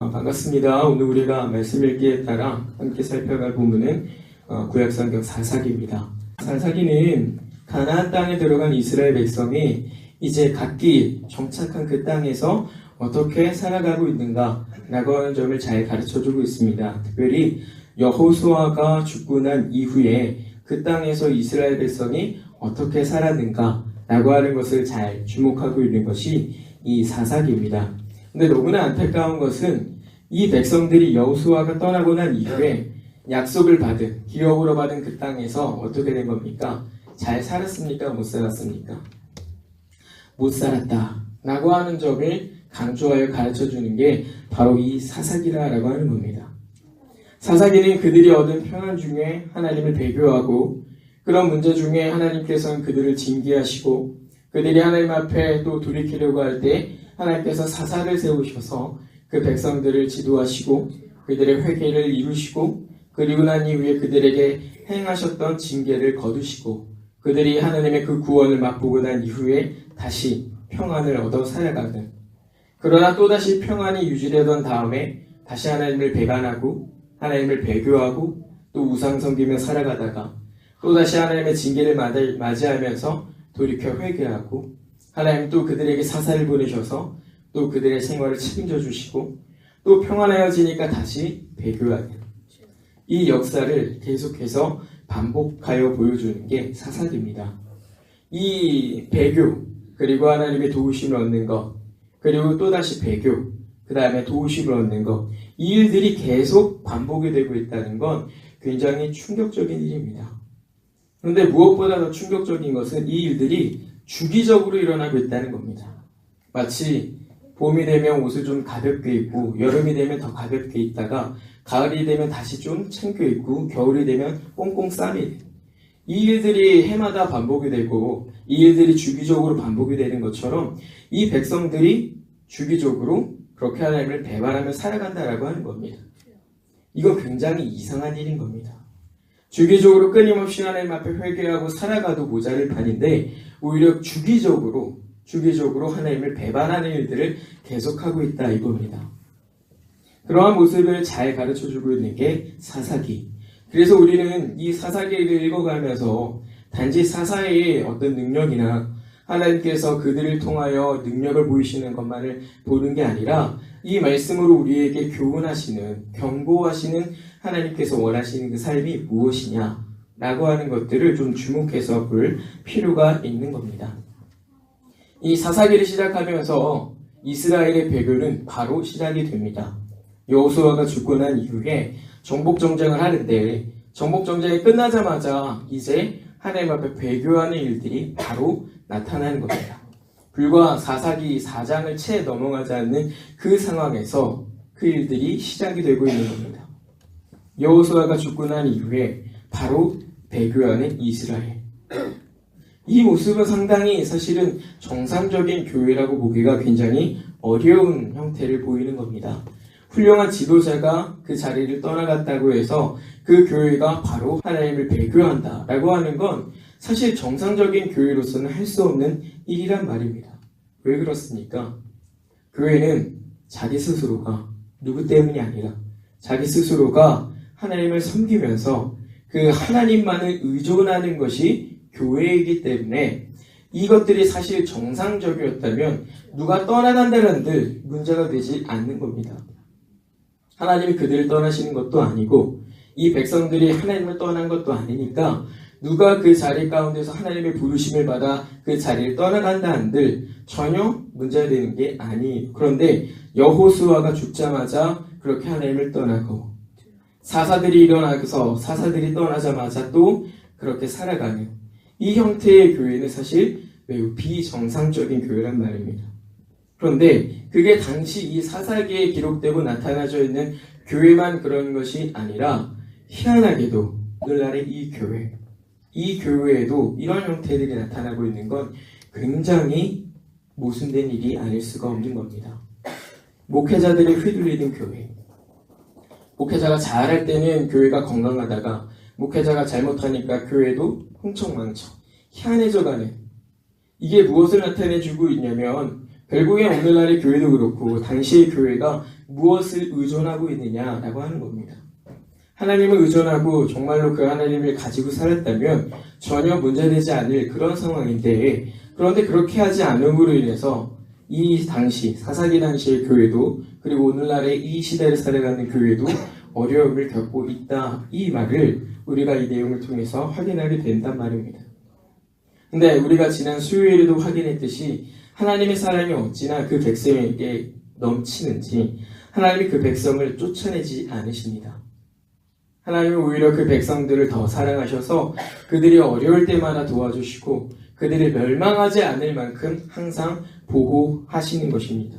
반갑습니다. 오늘 우리가 말씀 읽기에 따라 함께 살펴갈 본문은 구약성경 사사기입니다. 사사기는 가나안 땅에 들어간 이스라엘 백성이 이제 각기 정착한 그 땅에서 어떻게 살아가고 있는가 라고 하는 점을 잘 가르쳐주고 있습니다. 특별히 여호수아가 죽고 난 이후에 그 땅에서 이스라엘 백성이 어떻게 살았는가 라고 하는 것을 잘 주목하고 있는 것이 이 사사기입니다. 근데 너무나 안타까운 것은 이 백성들이 여호수아가 떠나고 난 이후에 약속을 받은, 기업으로 받은 그 땅에서 어떻게 된 겁니까? 잘 살았습니까? 못 살았습니까? 못 살았다 라고 하는 점을 강조하여 가르쳐주는 게 바로 이 사사기라고 하는 겁니다. 사사기는 그들이 얻은 평안 중에 하나님을 배교하고, 그런 문제 중에 하나님께서는 그들을 징계하시고, 그들이 하나님 앞에 또 돌이키려고 할 때 하나님께서 사사를 세우셔서 그 백성들을 지도하시고 그들의 회개를 이루시고, 그리고 난 이후에 그들에게 행하셨던 징계를 거두시고, 그들이 하나님의 그 구원을 맛보고 난 이후에 다시 평안을 얻어 살아가는, 그러나 또다시 평안이 유지되던 다음에 다시 하나님을 배반하고 하나님을 배교하고 또 우상 섬기며 살아가다가 또다시 하나님의 징계를 맞이하면서 돌이켜 회개하고, 하나님 또 그들에게 사사를 보내셔서 또 그들의 생활을 책임져 주시고 또 평안해지니까 다시 배교하는, 이 역사를 계속해서 반복하여 보여주는 게 사사기입니다. 이 배교, 그리고 하나님의 도우심을 얻는 것, 그리고 또다시 배교, 그 다음에 도우심을 얻는 것, 이 일들이 계속 반복이 되고 있다는 건 굉장히 충격적인 일입니다. 그런데 무엇보다 더 충격적인 것은 이 일들이 주기적으로 일어나고 있다는 겁니다. 마치 봄이 되면 옷을 좀 가볍게 입고, 여름이 되면 더 가볍게 입다가 가을이 되면 다시 좀 챙겨 입고, 겨울이 되면 꽁꽁 싸매는, 이 일들이 해마다 반복이 되고 이 일들이 주기적으로 반복이 되는 것처럼 이 백성들이 주기적으로 그렇게 하나님을 배반하며 살아간다라고 하는 겁니다. 이건 굉장히 이상한 일인 겁니다. 주기적으로 끊임없이 하나님 앞에 회개하고 살아가도 모자랄 판인데 오히려 주기적으로 하나님을 배반하는 일들을 계속하고 있다 이겁니다. 그러한 모습을 잘 가르쳐주고 있는 게 사사기. 그래서 우리는 이 사사기를 읽어가면서 단지 사사의 어떤 능력이나 하나님께서 그들을 통하여 능력을 보이시는 것만을 보는 게 아니라 이 말씀으로 우리에게 교훈하시는, 경고하시는 하나님께서 원하시는 그 삶이 무엇이냐 라고 하는 것들을 좀 주목해서 볼 필요가 있는 겁니다. 이 사사기를 시작하면서 이스라엘의 배교는 바로 시작이 됩니다. 여호수아가 죽고 난 이후에 정복정쟁을 하는데, 정복정쟁이 끝나자마자 이제 하나님 앞에 배교하는 일들이 바로 나타나는 겁니다. 불과 사사기 4장을 채 넘어가지 않는 그 상황에서 그 일들이 시작이 되고 있는 겁니다. 여호수아가 죽고 난 이후에 바로 배교하는 이스라엘. 이 모습은 상당히 사실은 정상적인 교회라고 보기가 굉장히 어려운 형태를 보이는 겁니다. 훌륭한 지도자가 그 자리를 떠나갔다고 해서 그 교회가 바로 하나님을 배교한다라고 하는 건 사실 정상적인 교회로서는 할 수 없는 일이란 말입니다. 왜 그렇습니까? 교회는 자기 스스로가, 누구 때문이 아니라 자기 스스로가 하나님을 섬기면서 그 하나님만을 의존하는 것이 교회이기 때문에 이것들이 사실 정상적이었다면 누가 떠나간다는 들 문제가 되지 않는 겁니다. 하나님이 그들을 떠나시는 것도 아니고 이 백성들이 하나님을 떠난 것도 아니니까 누가 그 자리 가운데서 하나님의 부르심을 받아 그 자리를 떠나간다 한들 전혀 문제가 되는 게 아니에요. 그런데 여호수아가 죽자마자 그렇게 하나님을 떠나고, 사사들이 일어나서 사사들이 떠나자마자 또 그렇게 살아가는 이 형태의 교회는 사실 매우 비정상적인 교회란 말입니다. 그런데 그게 당시 이 사사기에 기록되고 나타나져 있는 교회만 그런 것이 아니라 희한하게도 오늘날의 이 교회에도 이런 형태들이 나타나고 있는 건 굉장히 모순된 일이 아닐 수가 없는 겁니다. 목회자들이 휘둘리는 교회, 목회자가 잘할 때는 교회가 건강하다가 목회자가 잘못하니까 교회도 흥청망청 희한해져가는, 이게 무엇을 나타내주고 있냐면 결국에 오늘날의 교회도 그렇고 당시의 교회가 무엇을 의존하고 있느냐라고 하는 겁니다. 하나님을 의존하고 정말로 그 하나님을 가지고 살았다면 전혀 문제되지 않을 그런 상황인데, 그런데 그렇게 하지 않음으로 인해서 이 당시 사사기 당시의 교회도 그리고 오늘날의 이 시대를 살아가는 교회도 어려움을 겪고 있다, 이 말을 우리가 이 내용을 통해서 확인하게 된단 말입니다. 근데 우리가 지난 수요일에도 확인했듯이 하나님의 사랑이 어찌나 그 백성에게 넘치는지 하나님이 그 백성을 쫓아내지 않으십니다. 하나님은 오히려 그 백성들을 더 사랑하셔서 그들이 어려울 때마다 도와주시고 그들이 멸망하지 않을 만큼 항상 보호하시는 것입니다.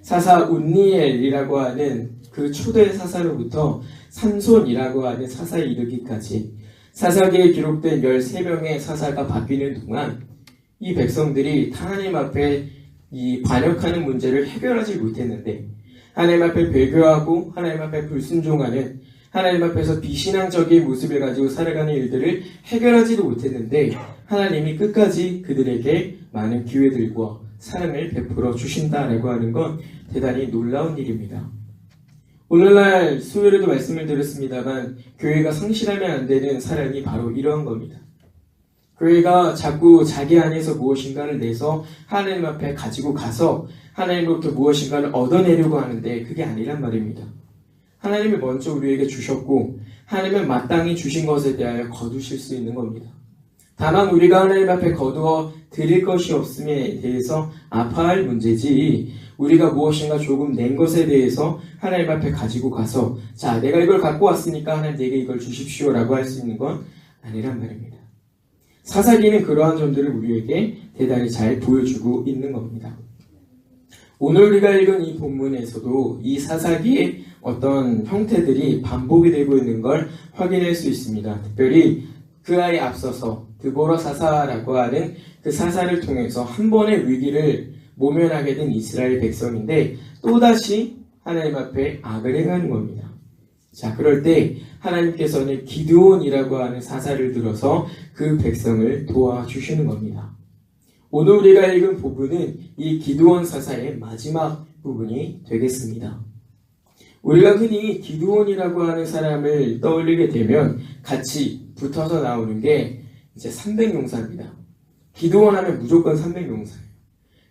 사사 운니엘이라고 하는 그 초대 사사로부터 삼손이라고 하는 사사에 이르기까지 사사기에 기록된 13명의 사사가 바뀌는 동안 이 백성들이 하나님 앞에 이 반역하는 문제를 해결하지 못했는데, 하나님 앞에 배교하고 하나님 앞에 불순종하는, 하나님 앞에서 비신앙적인 모습을 가지고 살아가는 일들을 해결하지도 못했는데 하나님이 끝까지 그들에게 많은 기회들과 사랑을 베풀어 주신다라고 하는 건 대단히 놀라운 일입니다. 오늘날 수요일에도 말씀을 드렸습니다만 교회가 성실하면 안 되는 사랑이 바로 이러한 겁니다. 교회가 자꾸 자기 안에서 무엇인가를 내서 하나님 앞에 가지고 가서 하나님으로부터 무엇인가를 얻어내려고 하는데 그게 아니란 말입니다. 하나님이 먼저 우리에게 주셨고 하나님은 마땅히 주신 것에 대하여 거두실 수 있는 겁니다. 다만 우리가 하나님 앞에 거두어 드릴 것이 없음에 대해서 아파할 문제지, 우리가 무엇인가 조금 낸 것에 대해서 하나님 앞에 가지고 가서 자, 내가 이걸 갖고 왔으니까 하나님 내게 이걸 주십시오 라고 할 수 있는 건 아니란 말입니다. 사사기는 그러한 점들을 우리에게 대단히 잘 보여주고 있는 겁니다. 오늘 우리가 읽은 이 본문에서도 이 사사기의 어떤 형태들이 반복이 되고 있는 걸 확인할 수 있습니다. 특별히 그 아이 앞서서 드보라 사사라고 하는 그 사사를 통해서 한 번의 위기를 모면하게 된 이스라엘 백성인데 또다시 하나님 앞에 악을 행하는 겁니다. 자, 그럴 때 하나님께서는 기드온이라고 하는 사사를 들어서 그 백성을 도와주시는 겁니다. 오늘 우리가 읽은 부분은 이 기드온 사사의 마지막 부분이 되겠습니다. 우리가 흔히 기드온이라고 하는 사람을 떠올리게 되면 같이 붙어서 나오는 게 이제 300용사입니다. 기드온 하면 무조건 300용사예요.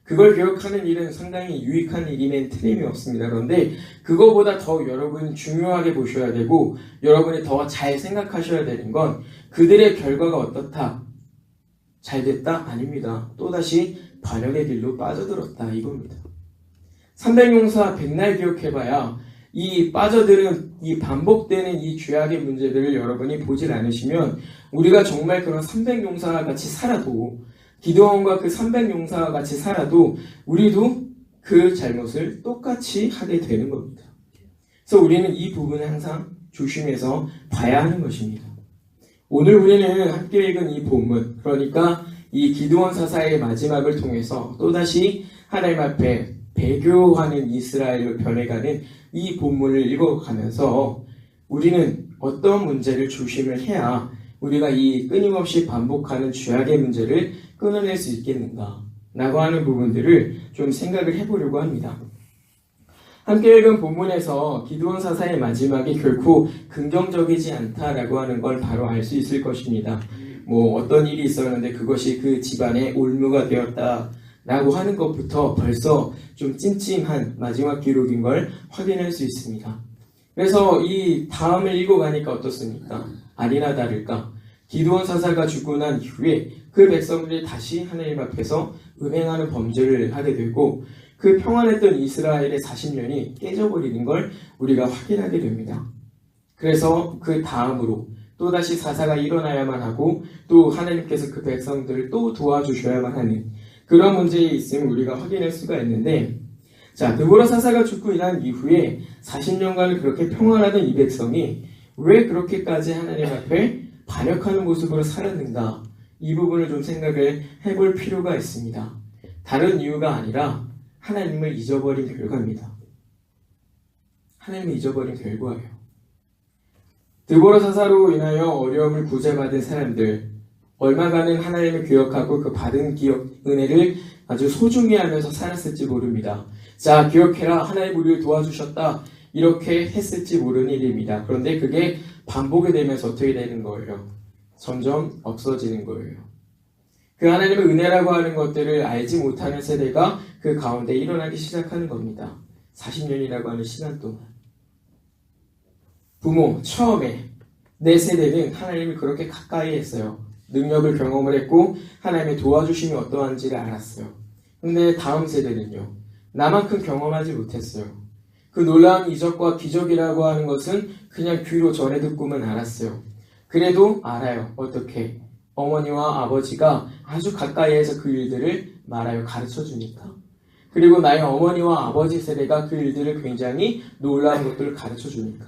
그걸 기억하는 일은 상당히 유익한 일이면 틀림이 없습니다. 그런데 그거보다 더 여러분 중요하게 보셔야 되고 여러분이 더 잘 생각하셔야 되는 건 그들의 결과가 어떻다? 잘 됐다? 아닙니다. 또다시 반역의 길로 빠져들었다, 이겁니다. 300용사 백날 기억해봐야 이 빠져드는, 이 반복되는 이 죄악의 문제들을 여러분이 보질 않으시면 우리가 정말 그런 300용사와 같이 살아도, 기드온과 그 300용사와 같이 살아도 우리도 그 잘못을 똑같이 하게 되는 겁니다. 그래서 우리는 이 부분을 항상 조심해서 봐야 하는 것입니다. 오늘 우리는 함께 읽은 이 본문, 그러니까 이 기드온 사사의 마지막을 통해서 또다시 하나님 앞에 배교하는 이스라엘로 변해가는 이 본문을 읽어가면서 우리는 어떤 문제를 조심을 해야 우리가 이 끊임없이 반복하는 죄악의 문제를 끊어낼 수 있겠는가 라고 하는 부분들을 좀 생각을 해보려고 합니다. 함께 읽은 본문에서 기드온 사사의 마지막이 결코 긍정적이지 않다라고 하는 걸 바로 알 수 있을 것입니다. 어떤 일이 있었는데 그것이 그 집안의 올무가 되었다 라고 하는 것부터 벌써 좀 찜찜한 마지막 기록인 걸 확인할 수 있습니다. 그래서 이 다음을 읽어가니까 어떻습니까? 아니나 다를까 기드온 사사가 죽고 난 이후에 그 백성들이 다시 하나님 앞에서 음행하는 범죄를 하게 되고 그 평안했던 이스라엘의 40년이 깨져버리는 걸 우리가 확인하게 됩니다. 그래서 그 다음으로 또다시 사사가 일어나야만 하고 또 하나님께서 그 백성들을 또 도와주셔야만 하는 그런 문제에 있음을 우리가 확인할 수가 있는데, 자, 드보라 사사가 죽고 난 이후에 40년간을 그렇게 평안하던 이 백성이 왜 그렇게까지 하나님 앞에 반역하는 모습으로 살았는가, 이 부분을 좀 생각을 해볼 필요가 있습니다. 다른 이유가 아니라 하나님을 잊어버린 결과입니다. 하나님을 잊어버린 결과예요. 드보라 사사로 인하여 어려움을 구제받은 사람들, 얼마간은 하나님을 기억하고 그 받은 은혜를 아주 소중히 하면서 살았을지 모릅니다. 자, 기억해라. 하나님 우리를 도와주셨다. 이렇게 했을지 모르는 일입니다. 그런데 그게 반복이 되면서 어떻게 되는 거예요? 점점 없어지는 거예요. 그 하나님의 은혜라고 하는 것들을 알지 못하는 세대가 그 가운데 일어나기 시작하는 겁니다. 40년이라고 하는 시간 동안. 부모, 처음에 내 세대는 하나님을 그렇게 가까이 했어요. 능력을 경험을 했고 하나님의 도와주심이 어떠한지를 알았어요. 근데 다음 세대는요. 나만큼 경험하지 못했어요. 그 놀라운 이적과 기적이라고 하는 것은 그냥 귀로 전해 듣고만 알았어요. 그래도 알아요. 어떻게? 어머니와 아버지가 아주 가까이에서 그 일들을 말하여 가르쳐 주니까. 그리고 나의 어머니와 아버지 세대가 그 일들을 굉장히 놀라운 것들을 가르쳐 주니까.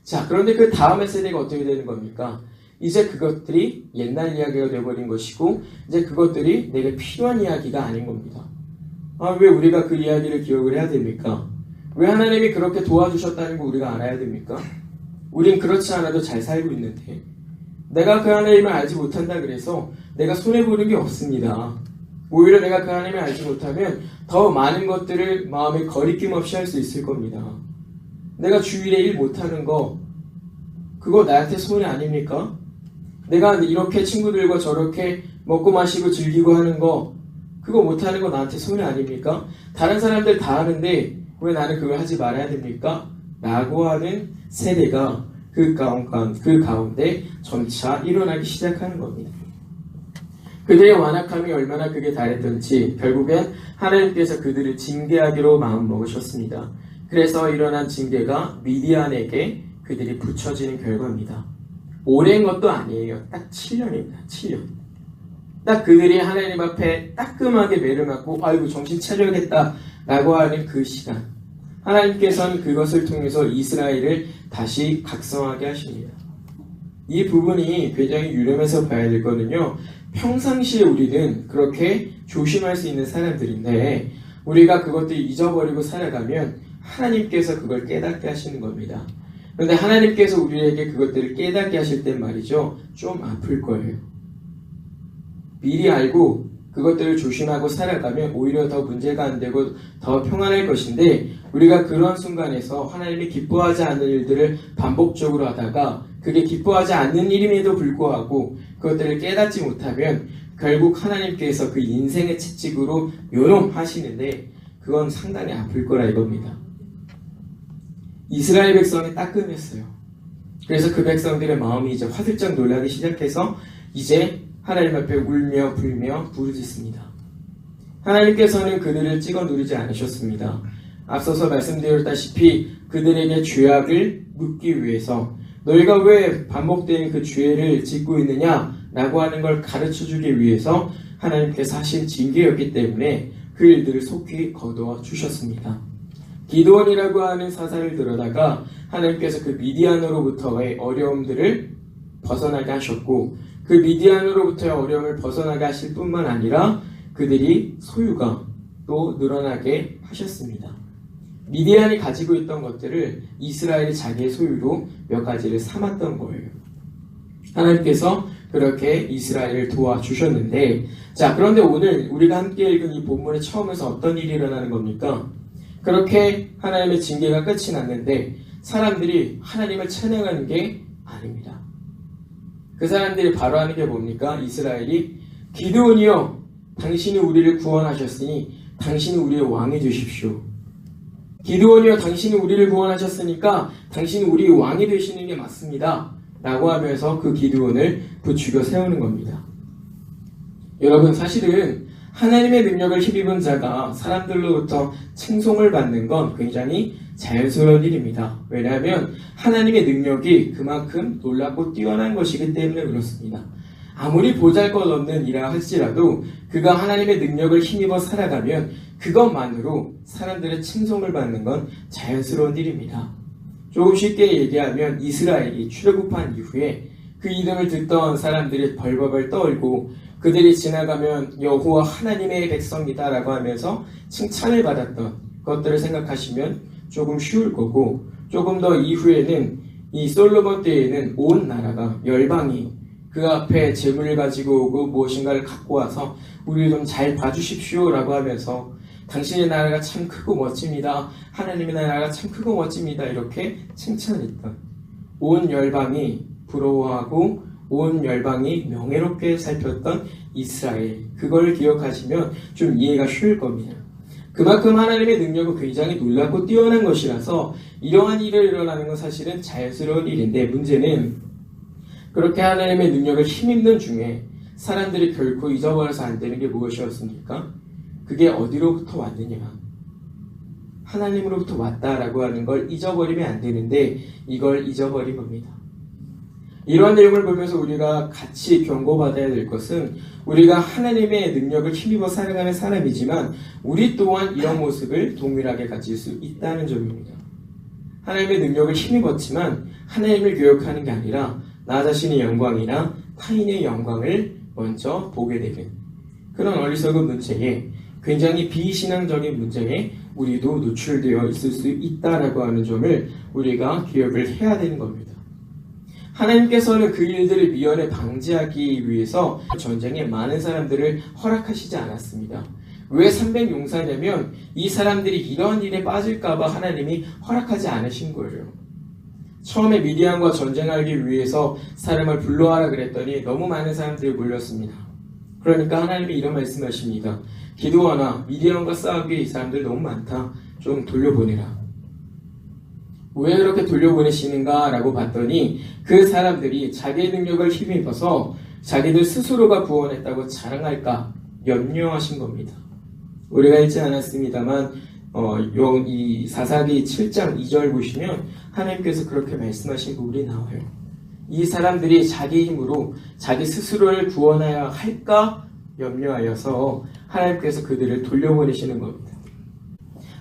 자, 그런데 그 다음의 세대가 어떻게 되는 겁니까? 이제 그것들이 옛날 이야기가 되어버린 것이고 이제 그것들이 내게 필요한 이야기가 아닌 겁니다. 왜 우리가 그 이야기를 기억을 해야 됩니까? 왜 하나님이 그렇게 도와주셨다는 거 우리가 알아야 됩니까? 우린 그렇지 않아도 잘 살고 있는데 내가 그 하나님을 알지 못한다 그래서 내가 손해보는 게 없습니다. 오히려 내가 그 하나님을 알지 못하면 더 많은 것들을 마음에 거리낌 없이 할 수 있을 겁니다. 내가 주일에 일 못하는 거 그거 나한테 손해 아닙니까? 내가 이렇게 친구들과 저렇게 먹고 마시고 즐기고 하는 거 그거 못하는 거 나한테 손해 아닙니까? 다른 사람들 다 하는데 왜 나는 그걸 하지 말아야 됩니까? 라고 하는 세대가 그 가운데 점차 일어나기 시작하는 겁니다. 그들의 완악함이 얼마나 극에 달했던지 결국엔 하나님께서 그들을 징계하기로 마음먹으셨습니다. 그래서 일어난 징계가 미디안에게 그들이 붙여지는 결과입니다. 오랜 것도 아니에요. 딱 7년입니다. 7년. 딱 그들이 하나님 앞에 따끔하게 매를 맞고 아이고 정신 차려야겠다 라고 하는 그 시간. 하나님께서는 그것을 통해서 이스라엘을 다시 각성하게 하십니다. 이 부분이 굉장히 유념해서 봐야 될 거는요. 평상시에 우리는 그렇게 조심할 수 있는 사람들인데 우리가 그것들 잊어버리고 살아가면 하나님께서 그걸 깨닫게 하시는 겁니다. 그런데 하나님께서 우리에게 그것들을 깨닫게 하실 땐 말이죠. 좀 아플 거예요. 미리 알고 그것들을 조심하고 살아가면 오히려 더 문제가 안 되고 더 평안할 것인데 우리가 그런 순간에서 하나님이 기뻐하지 않는 일들을 반복적으로 하다가 그게 기뻐하지 않는 일임에도 불구하고 그것들을 깨닫지 못하면 결국 하나님께서 그 인생의 채찍으로 요놈하시는데 그건 상당히 아플 거라 이겁니다. 이스라엘 백성이 따끔했어요. 그래서 그 백성들의 마음이 이제 화들짝 놀라기 시작해서 이제 하나님 앞에 울며 불며 부르짖습니다. 하나님께서는 그들을 찍어 누르지 않으셨습니다. 앞서서 말씀드렸다시피 그들에게 죄악을 묻기 위해서 너희가 왜 반복된 그 죄를 짓고 있느냐라고 하는 걸 가르쳐주기 위해서 하나님께서 하신 징계였기 때문에 그 일들을 속히 거두어 주셨습니다. 기드온이라고 하는 사사를 들어다가 하나님께서 그 미디안으로부터의 어려움들을 벗어나게 하셨고 그 미디안으로부터의 어려움을 벗어나게 하실 뿐만 아니라 그들이 소유가 또 늘어나게 하셨습니다. 미디안이 가지고 있던 것들을 이스라엘이 자기의 소유로 몇 가지를 삼았던 거예요. 하나님께서 그렇게 이스라엘을 도와주셨는데 자 그런데 오늘 우리가 함께 읽은 이 본문의 처음에서 어떤 일이 일어나는 겁니까? 그렇게 하나님의 징계가 끝이 났는데 사람들이 하나님을 찬양하는 게 아닙니다. 그 사람들이 바로 하는 게 뭡니까? 이스라엘이 기드온이여 당신이 우리를 구원하셨으니 당신이 우리의 왕이 되십시오. 기드온이여 당신이 우리를 구원하셨으니까 당신이 우리의 왕이 되시는 게 맞습니다. 라고 하면서 그 기드온을 부추겨 세우는 겁니다. 여러분 사실은 하나님의 능력을 힘입은 자가 사람들로부터 칭송을 받는 건 굉장히 자연스러운 일입니다. 왜냐하면 하나님의 능력이 그만큼 놀랍고 뛰어난 것이기 때문에 그렇습니다. 아무리 보잘것없는 일이라 할지라도 그가 하나님의 능력을 힘입어 살아가면 그것만으로 사람들의 칭송을 받는 건 자연스러운 일입니다. 조금 쉽게 얘기하면 이스라엘이 출애굽한 이후에 그 이름을 듣던 사람들이 벌벌 떨고 그들이 지나가면 여호와 하나님의 백성이다 라고 하면서 칭찬을 받았던 것들을 생각하시면 조금 쉬울 거고 조금 더 이후에는 이 솔로몬 때에는 온 나라가 열방이 그 그 앞에 재물을 가지고 오고 무엇인가를 갖고 와서 우리를 좀 잘 봐주십시오 라고 하면서 당신의 나라가 참 크고 멋집니다. 하나님의 나라가 참 크고 멋집니다. 이렇게 칭찬했던 온 열방이 부러워하고 온 열방이 명예롭게 살폈던 이스라엘, 그걸 기억하시면 좀 이해가 쉬울 겁니다. 그만큼 하나님의 능력은 굉장히 놀랍고 뛰어난 것이라서 이러한 일이 일어나는 건 사실은 자연스러운 일인데, 문제는 그렇게 하나님의 능력을 힘입는 중에 사람들이 결코 잊어버려서 안 되는 게 무엇이었습니까? 그게 어디로부터 왔느냐? 하나님으로부터 왔다라고 하는 걸 잊어버리면 안 되는데 이걸 잊어버린 겁니다. 이러한 내용을 보면서 우리가 같이 경고받아야 될 것은, 우리가 하나님의 능력을 힘입어 살아가는 사람이지만 우리 또한 이런 모습을 동일하게 가질 수 있다는 점입니다. 하나님의 능력을 힘입었지만 하나님을 교역하는 게 아니라 나 자신의 영광이나 타인의 영광을 먼저 보게 되는 그런 어리석은 문제에, 굉장히 비신앙적인 문제에 우리도 노출되어 있을 수 있다라고 하는 점을 우리가 기억을 해야 되는 겁니다. 하나님께서는 그 일들을 미연에 방지하기 위해서 전쟁에 많은 사람들을 허락하시지 않았습니다. 왜 300용사냐면 이 사람들이 이런 일에 빠질까봐 하나님이 허락하지 않으신 거예요. 처음에 미디안과 전쟁하기 위해서 사람을 불러와라 그랬더니 너무 많은 사람들이 몰렸습니다. 그러니까 하나님이 이런 말씀하십니다. 기드온아, 미디안과 싸우기에 이 사람들 너무 많다. 좀 돌려보내라. 왜 그렇게 돌려보내시는가 라고 봤더니 그 사람들이 자기의 능력을 힘입어서 자기들 스스로가 구원했다고 자랑할까 염려하신 겁니다. 우리가 읽지 않았습니다만 이 사사기 7장 2절 보시면 하나님께서 그렇게 말씀하신 부분이 나와요. 이 사람들이 자기 힘으로 자기 스스로를 구원해야 할까 염려하여서 하나님께서 그들을 돌려보내시는 겁니다.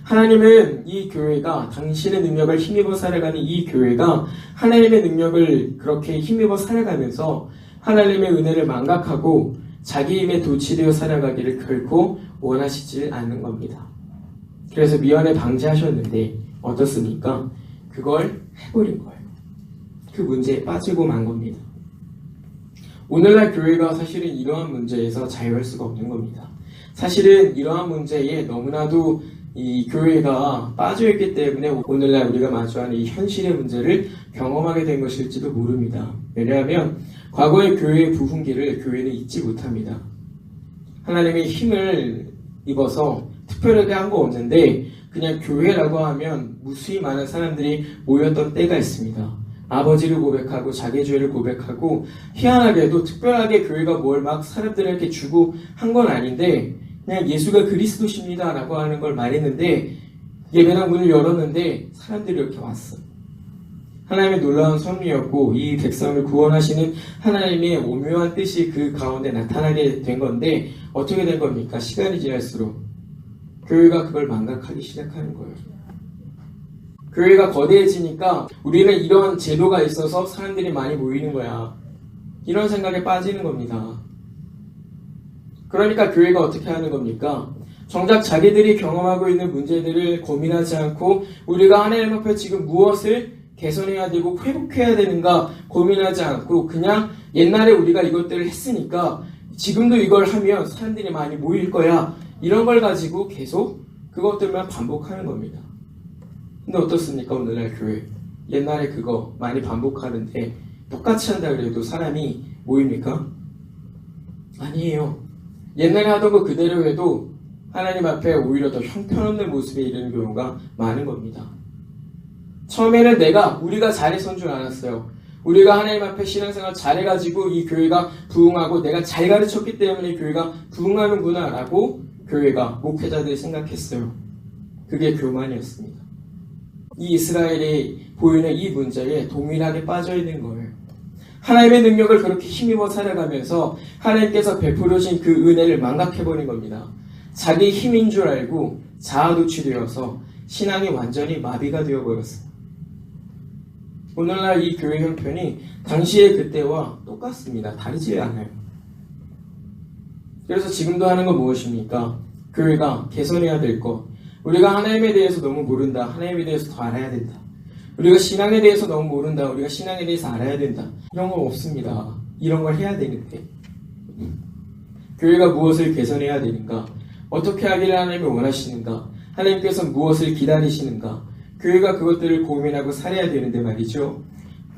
하나님은 이 교회가, 당신의 능력을 힘입어 살아가는 이 교회가 하나님의 능력을 그렇게 힘입어 살아가면서 하나님의 은혜를 망각하고 자기 힘에 도취되어 살아가기를 결코 원하시지 않는 겁니다. 그래서 미연에 방지하셨는데 어떻습니까? 그걸 해버린 거예요. 그 문제에 빠지고 만 겁니다. 오늘날 교회가 사실은 이러한 문제에서 자유할 수가 없는 겁니다. 사실은 이러한 문제에 너무나도 이 교회가 빠져있기 때문에 오늘날 우리가 마주하는 이 현실의 문제를 경험하게 된 것일지도 모릅니다. 왜냐하면 과거의 교회의 부흥기를 교회는 잊지 못합니다. 하나님의 힘을 입어서 특별하게 한 거 없는데 그냥 교회라고 하면 무수히 많은 사람들이 모였던 때가 있습니다. 아버지를 고백하고 자기 죄를 고백하고, 희한하게도 특별하게 교회가 뭘 막 사람들에게 주고 한 건 아닌데 그냥 예수가 그리스도십니다 라고 하는 걸 말했는데 예배당 문을 열었는데 사람들이 이렇게 왔어. 하나님의 놀라운 섭리였고 이 백성을 구원하시는 하나님의 오묘한 뜻이 그 가운데 나타나게 된 건데 어떻게 된 겁니까? 시간이 지날수록 교회가 그걸 망각하기 시작하는 거예요. 교회가 거대해지니까 우리는 이런 제도가 있어서 사람들이 많이 모이는 거야. 이런 생각에 빠지는 겁니다. 그러니까 교회가 어떻게 하는 겁니까? 정작 자기들이 경험하고 있는 문제들을 고민하지 않고 우리가 하나님 앞에 지금 무엇을 개선해야 되고 회복해야 되는가 고민하지 않고 그냥 옛날에 우리가 이것들을 했으니까 지금도 이걸 하면 사람들이 많이 모일 거야. 이런 걸 가지고 계속 그것들만 반복하는 겁니다. 근데 어떻습니까? 오늘날 교회. 옛날에 그거 많이 반복하는데 똑같이 한다 그래도 사람이 모입니까? 아니에요. 옛날에 하던 거 그대로 해도 하나님 앞에 오히려 더 형편없는 모습에 이르는 경우가 많은 겁니다. 처음에는 우리가 잘해서인 줄 알았어요. 우리가 하나님 앞에 신앙생활 잘해가지고 이 교회가 부흥하고 내가 잘 가르쳤기 때문에 교회가 부흥하는구나 라고 교회가 목회자들이 생각했어요. 그게 교만이었습니다. 이 이스라엘이 보이는 이 문제에 동일하게 빠져있는 거예요. 하나님의 능력을 그렇게 힘입어 살아가면서 하나님께서 베풀어진 그 은혜를 망각해버린 겁니다. 자기 힘인 줄 알고 자아도취되어서 신앙이 완전히 마비가 되어버렸어요. 오늘날 이 교회 형편이 당시의 그때와 똑같습니다. 다르지 않아요. 그래서 지금도 하는 건 무엇입니까? 교회가 개선해야 될 것. 우리가 하나님에 대해서 너무 모른다. 하나님에 대해서 더 알아야 된다. 우리가 신앙에 대해서 너무 모른다. 우리가 신앙에 대해서 알아야 된다. 이런 건 없습니다. 이런 걸 해야 되는데 교회가 무엇을 개선해야 되는가? 어떻게 하기를 하나님이 원하시는가? 하나님께서 무엇을 기다리시는가? 교회가 그것들을 고민하고 살아야 되는데 말이죠.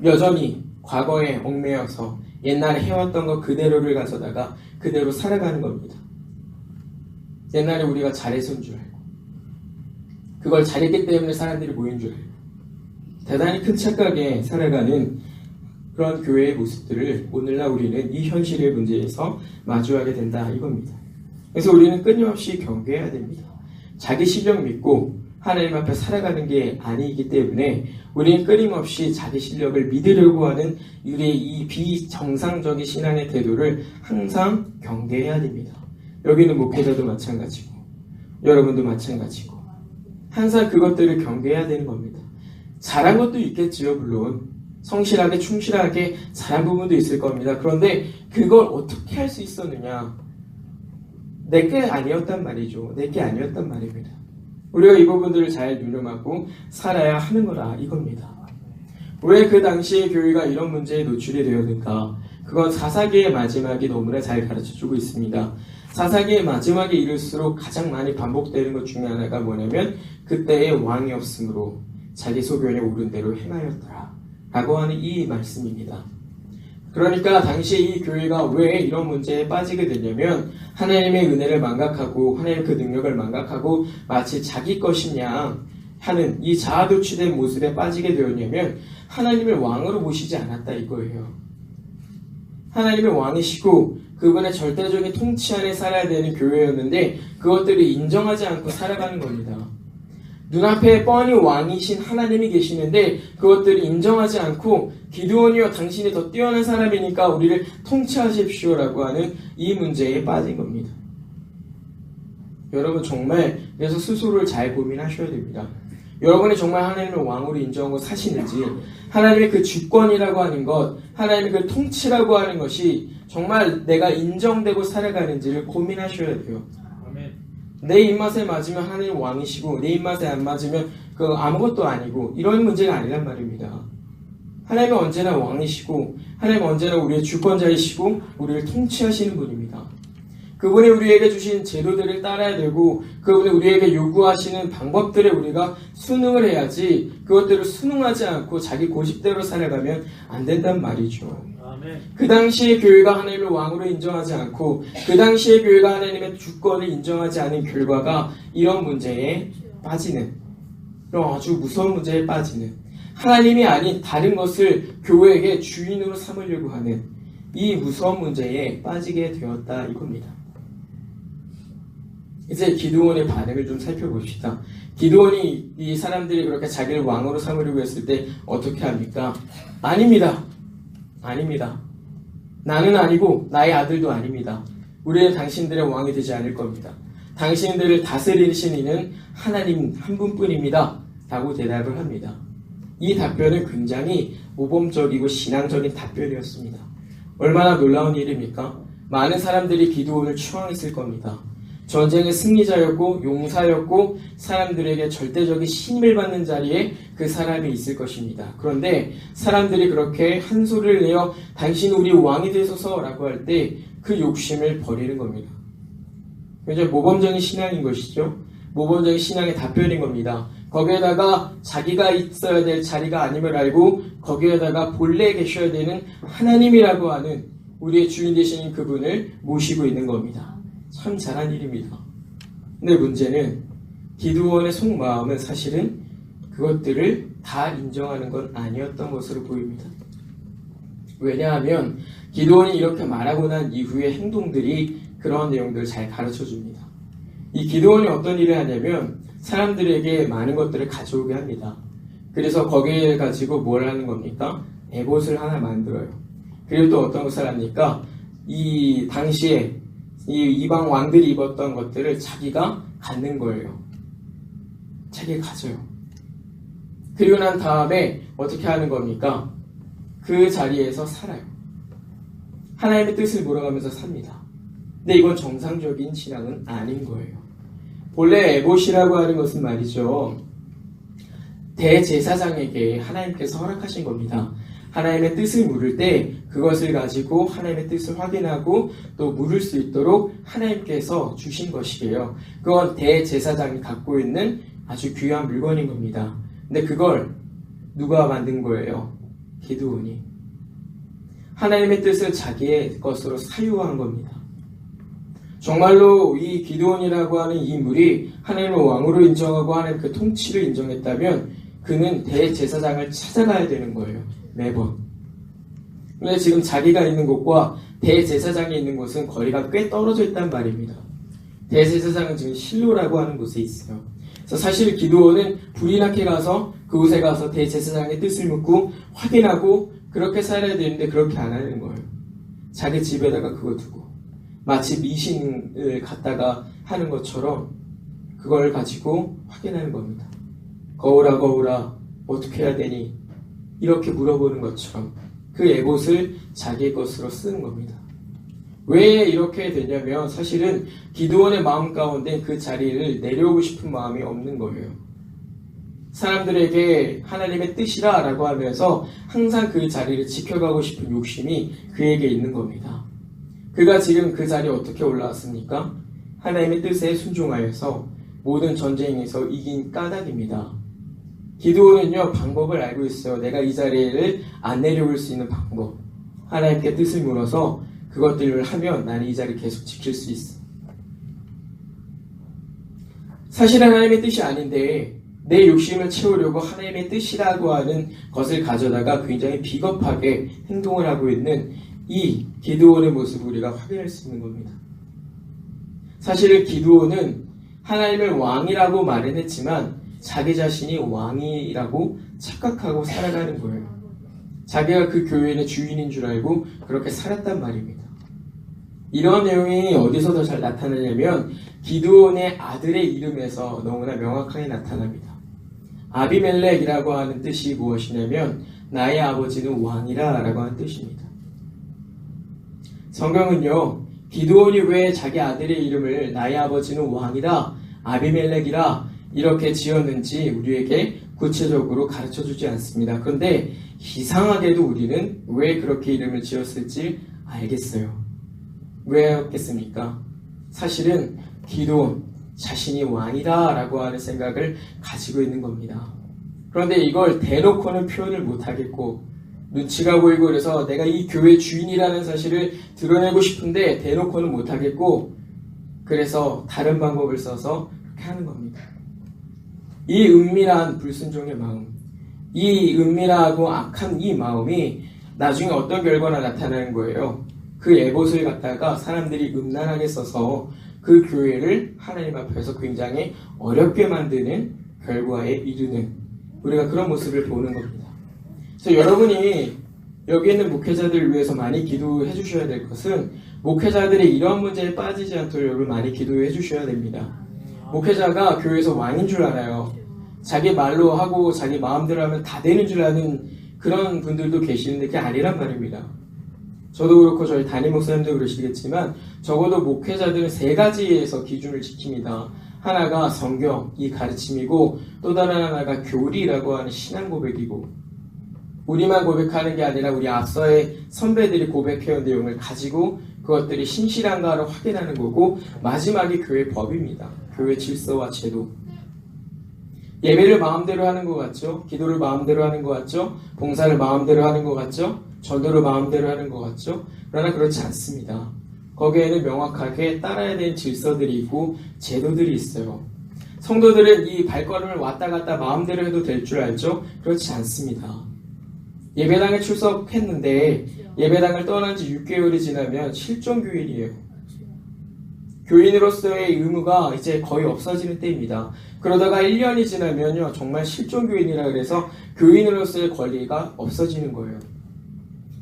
여전히 과거에 얽매여서 옛날에 해왔던 것 그대로를 가져다가 그대로 살아가는 겁니다. 옛날에 우리가 잘해서인 줄 알고 그걸 잘했기 때문에 사람들이 모인 줄 알고 대단히 큰 착각에 살아가는 그런 교회의 모습들을 오늘날 우리는 이 현실의 문제에서 마주하게 된다 이겁니다. 그래서 우리는 끊임없이 경계해야 됩니다. 자기 실력 믿고 하나님 앞에 살아가는 게 아니기 때문에 우리는 끊임없이 자기 실력을 믿으려고 하는 우리의 이 비정상적인 신앙의 태도를 항상 경계해야 됩니다. 여기는 목회자도 마찬가지고 여러분도 마찬가지고 항상 그것들을 경계해야 되는 겁니다. 잘한 것도 있겠지요. 물론 성실하게 충실하게 잘한 부분도 있을 겁니다. 그런데 그걸 어떻게 할 수 있었느냐? 내게 아니었단 말이죠. 내게 아니었단 말입니다. 우리가 이 부분들을 잘 유념하고 살아야 하는 거라 이겁니다. 왜 그 당시에 교회가 이런 문제에 노출이 되었는가? 그건 사사기의 마지막이 너무나 잘 가르쳐주고 있습니다. 사사기의 마지막에 이를수록 가장 많이 반복되는 것 중에 하나가 뭐냐면 그때의 왕이 없으므로 자기 소견에 오른 대로 행하였더라 라고 하는 이 말씀입니다. 그러니까 당시에 이 교회가 왜 이런 문제에 빠지게 됐냐면 하나님의 은혜를 망각하고 하나님의 그 능력을 망각하고 마치 자기 것이냐 하는 이 자아도취된 모습에 빠지게 되었냐면 하나님을 왕으로 모시지 않았다 이거예요. 하나님의 왕이시고 그분의 절대적인 통치 안에 살아야 되는 교회였는데 그것들을 인정하지 않고 살아가는 겁니다. 눈앞에 뻔히 왕이신 하나님이 계시는데 그것들을 인정하지 않고 기드온이여 당신이 더 뛰어난 사람이니까 우리를 통치하십시오라고 하는 이 문제에 빠진 겁니다. 여러분 정말 그래서 스스로를 잘 고민하셔야 됩니다. 여러분이 정말 하나님을 왕으로 인정하고 사시는지 하나님의 그 주권이라고 하는 것 하나님의 그 통치라고 하는 것이 정말 내가 인정되고 살아가는지를 고민하셔야 돼요. 내 입맛에 맞으면 하나님 왕이시고 내 입맛에 안 맞으면 그 아무것도 아니고 이런 문제가 아니란 말입니다. 하나님은 언제나 왕이시고 하나님은 언제나 우리의 주권자이시고 우리를 통치하시는 분입니다. 그분이 우리에게 주신 제도들을 따라야 되고 그분이 우리에게 요구하시는 방법들에 우리가 순응을 해야지 그것들을 순응하지 않고 자기 고집대로 살아가면 안 된단 말이죠. 그 당시에 교회가 하나님을 왕으로 인정하지 않고 그 당시에 교회가 하나님의 주권을 인정하지 않은 결과가 이런 문제에 빠지는 이런 아주 무서운 문제에 빠지는 하나님이 아닌 다른 것을 교회에게 주인으로 삼으려고 하는 이 무서운 문제에 빠지게 되었다 이겁니다. 이제 기드온의 반응을 좀 살펴봅시다. 기드온이 이 사람들이 그렇게 자기를 왕으로 삼으려고 했을 때 어떻게 합니까? 아닙니다. 아닙니다. 나는 아니고 나의 아들도 아닙니다. 우리는 당신들의 왕이 되지 않을 겁니다. 당신들을 다스리신 이는 하나님 한 분뿐입니다. 라고 대답을 합니다. 이 답변은 굉장히 모범적이고 신앙적인 답변이었습니다. 얼마나 놀라운 일입니까? 많은 사람들이 기드온을 추앙했을 겁니다. 전쟁의 승리자였고 용사였고 사람들에게 절대적인 신임을 받는 자리에 그 사람이 있을 것입니다. 그런데 사람들이 그렇게 한 소리를 내어 당신 우리 왕이 되소서 라고 할 때 그 욕심을 버리는 겁니다. 굉장히 모범적인 신앙인 것이죠. 모범적인 신앙의 답변인 겁니다. 거기에다가 자기가 있어야 될 자리가 아님을 알고 거기에다가 본래 계셔야 되는 하나님이라고 하는 우리의 주인 되시는 그분을 모시고 있는 겁니다. 참 잘한 일입니다. 근데 문제는 기드온의 속마음은 사실은 그것들을 다 인정하는 건 아니었던 것으로 보입니다. 왜냐하면 기드온이 이렇게 말하고 난 이후의 행동들이 그런 내용들을 잘 가르쳐 줍니다. 이 기드온이 어떤 일을 하냐면 사람들에게 많은 것들을 가져오게 합니다. 그래서 거기에 가지고 뭘 하는 겁니까? 에봇을 하나 만들어요. 그리고 또 어떤 것을 합니까? 이 당시에 이 이방 왕들이 입었던 것들을 자기가 갖는 거예요. 자기가 가져요. 그리고 난 다음에 어떻게 하는 겁니까? 그 자리에서 살아요. 하나님의 뜻을 물어가면서 삽니다. 근데 이건 정상적인 신앙은 아닌 거예요. 본래 에봇이라고 하는 것은 말이죠. 대제사장에게 하나님께서 허락하신 겁니다. 하나님의 뜻을 물을 때 그것을 가지고 하나님의 뜻을 확인하고 또 물을 수 있도록 하나님께서 주신 것이에요. 그건 대제사장이 갖고 있는 아주 귀한 물건인 겁니다. 근데 그걸 누가 만든 거예요? 기드온이. 하나님의 뜻을 자기의 것으로 사유한 겁니다. 정말로 이 기드온이라고 하는 이 인물이 하나님을 왕으로 인정하고 하나님 그 통치를 인정했다면 그는 대제사장을 찾아가야 되는 거예요. 매번. 근데 지금 자기가 있는 곳과 대제사장이 있는 곳은 거리가 꽤 떨어져 있단 말입니다. 대제사장은 지금 실로라고 하는 곳에 있어요. 그래서 사실 기드온은 불이 나게 가서 그곳에 가서 대제사장의 뜻을 묻고 확인하고 그렇게 살아야 되는데 그렇게 안 하는 거예요. 자기 집에다가 그거 두고 마치 미신을 갖다가 하는 것처럼 그걸 가지고 확인하는 겁니다. 거울아 거울아 어떻게 해야 되니? 이렇게 물어보는 것처럼 그 에봇을 자기의 것으로 쓰는 겁니다. 왜 이렇게 되냐면 사실은 기드온의 마음 가운데 그 자리를 내려오고 싶은 마음이 없는 거예요. 사람들에게 하나님의 뜻이라 라고 하면서 항상 그 자리를 지켜가고 싶은 욕심이 그에게 있는 겁니다. 그가 지금 그 자리에 어떻게 올라왔습니까? 하나님의 뜻에 순종하여서 모든 전쟁에서 이긴 까닭입니다. 기드온은요 방법을 알고 있어요. 내가 이 자리를 안 내려올 수 있는 방법. 하나님께 뜻을 물어서 그것들을 하면 나는 이 자리를 계속 지킬 수 있어. 사실 하나님의 뜻이 아닌데 내 욕심을 채우려고 하나님의 뜻이라고 하는 것을 가져다가 굉장히 비겁하게 행동을 하고 있는 이 기드온의 모습을 우리가 확인할 수 있는 겁니다. 사실 기드온은 하나님을 왕이라고 말은 했지만 자기 자신이 왕이라고 착각하고 살아가는 거예요. 자기가 그 교회의 주인인 줄 알고 그렇게 살았단 말입니다. 이런 내용이 어디서 더 잘 나타나냐면 기드온의 아들의 이름에서 너무나 명확하게 나타납니다. 아비멜렉이라고 하는 뜻이 무엇이냐면 나의 아버지는 왕이라 라고 하는 뜻입니다. 성경은요 기드온이 왜 자기 아들의 이름을 나의 아버지는 왕이라 아비멜렉이라 이렇게 지었는지 우리에게 구체적으로 가르쳐주지 않습니다. 그런데 이상하게도 우리는 왜 그렇게 이름을 지었을지 알겠어요. 왜였겠습니까? 사실은 기드온 자신이 왕이다 라고 하는 생각을 가지고 있는 겁니다. 그런데 이걸 대놓고는 표현을 못하겠고 눈치가 보이고 그래서 내가 이 교회 주인이라는 사실을 드러내고 싶은데 대놓고는 못하겠고 그래서 다른 방법을 써서 그렇게 하는 겁니다. 이 은밀한 불순종의 마음, 이 은밀하고 악한 이 마음이 나중에 어떤 결과가 나타나는 거예요. 그 에봇을 갖다가 사람들이 음란하게 써서 그 교회를 하나님 앞에서 굉장히 어렵게 만드는 결과에 이르는 우리가 그런 모습을 보는 겁니다. 그래서 여러분이 여기 있는 목회자들을 위해서 많이 기도해 주셔야 될 것은 목회자들이 이런 문제에 빠지지 않도록 많이 기도해 주셔야 됩니다. 목회자가 교회에서 왕인 줄 알아요. 자기 말로 하고 자기 마음대로 하면 다 되는 줄 아는 그런 분들도 계시는데 그게 아니란 말입니다. 저도 그렇고 저희 담임 목사님도 그러시겠지만 적어도 목회자들은 세 가지에서 기준을 지킵니다. 하나가 성경, 이 가르침이고 또 다른 하나가 교리라고 하는 신앙 고백이고 우리만 고백하는 게 아니라 우리 앞서의 선배들이 고백해온 내용을 가지고 그것들이 신실한가를 확인하는 거고 마지막이 교회 법입니다. 교회 질서와 제도. 예배를 마음대로 하는 것 같죠? 기도를 마음대로 하는 것 같죠? 봉사를 마음대로 하는 것 같죠? 전도를 마음대로 하는 것 같죠? 그러나 그렇지 않습니다. 거기에는 명확하게 따라야 되는 질서들이 있고 제도들이 있어요. 성도들은 이 발걸음을 왔다 갔다 마음대로 해도 될 줄 알죠? 그렇지 않습니다. 예배당에 출석했는데 예배당을 떠난 지 6개월이 지나면 실종교인이에요. 교인으로서의 의무가 이제 거의 없어지는 때입니다. 그러다가 1년이 지나면요 정말 실종교인이라 그래서 교인으로서의 권리가 없어지는 거예요.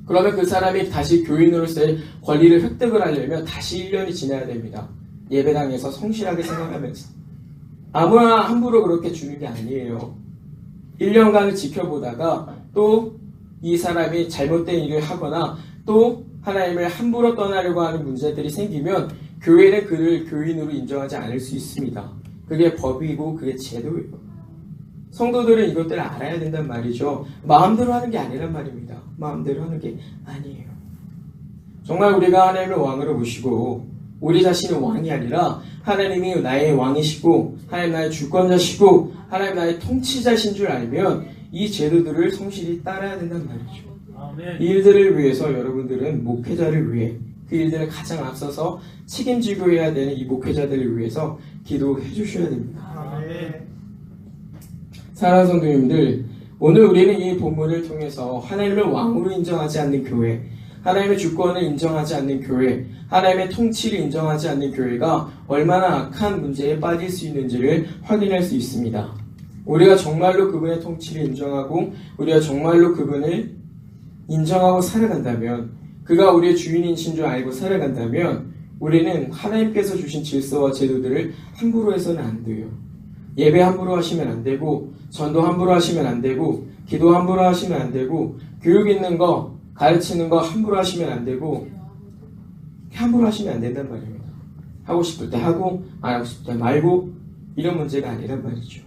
그러면 그 사람이 다시 교인으로서의 권리를 획득을 하려면 다시 1년이 지나야 됩니다. 예배당에서 성실하게 생활하면서. 아무나 함부로 그렇게 주는 게 아니에요. 1년간을 지켜보다가 또 이 사람이 잘못된 일을 하거나 또 하나님을 함부로 떠나려고 하는 문제들이 생기면 교회는 그를 교인으로 인정하지 않을 수 있습니다. 그게 법이고 그게 제도예요. 성도들은 이것들을 알아야 된단 말이죠. 마음대로 하는 게 아니란 말입니다. 마음대로 하는 게 아니에요. 정말 우리가 하나님을 왕으로 모시고 우리 자신은 왕이 아니라 하나님이 나의 왕이시고 하나님 나의 주권자시고 하나님 나의 통치자신 줄 알면 이 제도들을 성실히 따라야 된단 말이죠. 이 일들을 위해서 여러분들은 목회자를 위해 그 일들을 가장 앞서서 책임지고 해야 되는 이 목회자들을 위해서 기도해 주셔야 됩니다. 사랑하는 성도님들, 오늘 우리는 이 본문을 통해서 하나님을 왕으로 인정하지 않는 교회, 하나님의 주권을 인정하지 않는 교회, 하나님의 통치를 인정하지 않는 교회가 얼마나 악한 문제에 빠질 수 있는지를 확인할 수 있습니다. 우리가 정말로 그분의 통치를 인정하고 우리가 정말로 그분을 인정하고 살아간다면, 그가 우리의 주인이신 줄 알고 살아간다면 우리는 하나님께서 주신 질서와 제도들을 함부로 해서는 안 돼요. 예배 함부로 하시면 안 되고, 전도 함부로 하시면 안 되고, 기도 함부로 하시면 안 되고, 교육 있는 거, 가르치는 거 함부로 하시면 안 되고, 함부로 하시면 안 된단 말입니다. 하고 싶을 때 하고, 안 하고 싶을 때 말고, 이런 문제가 아니란 말이죠.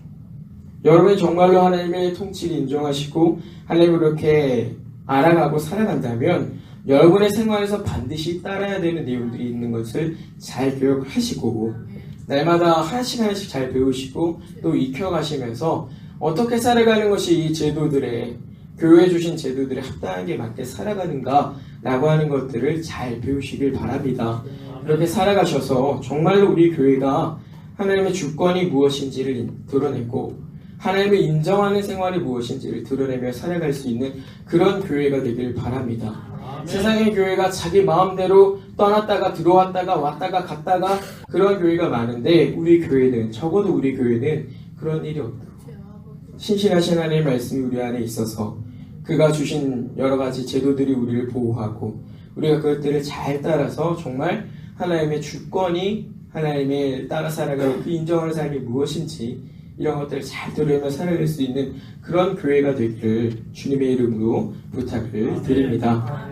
여러분이 정말로 하나님의 통치를 인정하시고 하나님을 그렇게 알아가고 살아간다면 여러분의 생활에서 반드시 따라야 되는 내용들이 있는 것을 잘 교육하시고 날마다 하나씩 하나씩 잘 배우시고 또 익혀가시면서 어떻게 살아가는 것이 이 제도들의 교회 주신 제도들에 합당하게 맞게 살아가는가 라고 하는 것들을 잘 배우시길 바랍니다. 그렇게 살아가셔서 정말로 우리 교회가 하나님의 주권이 무엇인지를 드러내고 하나님을 인정하는 생활이 무엇인지를 드러내며 살아갈 수 있는 그런 교회가 되길 바랍니다. 세상의 교회가 자기 마음대로 떠났다가 들어왔다가 왔다가 갔다가 그런 교회가 많은데 우리 교회는, 적어도 우리 교회는 그런 일이 없고 신실하신 하나님의 말씀이 우리 안에 있어서 그가 주신 여러 가지 제도들이 우리를 보호하고 우리가 그것들을 잘 따라서 정말 하나님의 주권이 하나님의 따라 살아가고 그 인정하는 삶이 무엇인지 이런 것들을 잘 들으며 살아갈 수 있는 그런 교회가 되기를 주님의 이름으로 부탁을 드립니다.